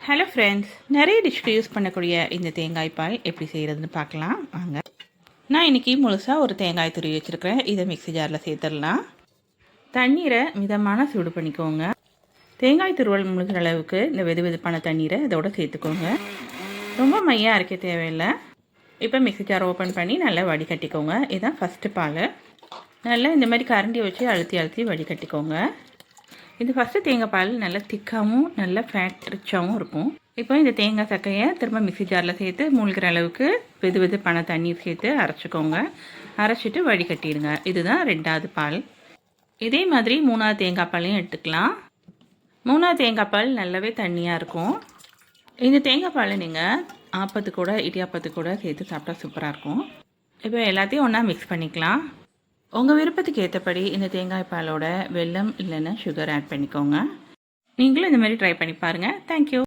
Hello friends, நிறைய டிஷ்க்கு use பண்ணக்கூடிய இந்த தேங்காய் பால் எப்படி செய்கிறதுன்னு பார்க்கலாம் வாங்க. நான் இன்றைக்கி முழுசாக ஒரு தேங்காய் துருவி வச்சுருக்கிறேன். இதை மிக்ஸி ஜாரில் சேர்த்துடலாம். தண்ணீரை மிதமான சூடு பண்ணிக்கோங்க. தேங்காய் துருவல் முழுகிற அளவுக்கு இந்த வெது வெதுப்பான தண்ணீரை இதோட சேர்த்துக்கோங்க. ரொம்ப மையாக அரைக்க தேவையில்லை. இப்போ மிக்ஸி ஜாரை ஓப்பன் பண்ணி நல்லா வடிகட்டிக்கோங்க. இதுதான் ஃபஸ்ட்டு பால். நல்லா இந்த மாதிரி கரண்டி வச்சு அழுத்தி அழுத்தி வடிகட்டிக்கோங்க. இது ஃபஸ்ட்டு தேங்காய் பால் நல்லா திக்காகவும் நல்லா ஃபேட் ரிச்சாகவும் இருக்கும். இப்போ இந்த தேங்காய் சக்கையை திரும்ப மிக்ஸி ஜாரில் சேர்த்து மூழ்கிற அளவுக்கு வெது வெதுப்பான தண்ணீர் சேர்த்து அரைச்சிக்கோங்க. அரைச்சிட்டு வடிகட்டிடுங்க. இதுதான் ரெண்டாவது பால். இதே மாதிரி மூணாவது தேங்காய் பாலையும் எடுத்துக்கலாம். மூணாவது தேங்காய் பால் நல்லாவே தண்ணியாக இருக்கும். இந்த தேங்காய் பாலை நீங்கள் ஆப்பத்து கூட இடியாப்பத்து கூட சேர்த்து சாப்பிட்டா சூப்பராக இருக்கும். இப்போ எல்லாத்தையும் ஒன்றா மிக்ஸ் பண்ணிக்கலாம். உங்கள் விருப்பத்துக்கு ஏற்றபடி இந்த தேங்காய் பாலோட வெல்லம் இல்லைன்னா சுகர் ஆட் பண்ணிக்கோங்க. நீங்களும் இந்த மாதிரி ட்ரை பண்ணி பாருங்கள். தேங்க்யூ.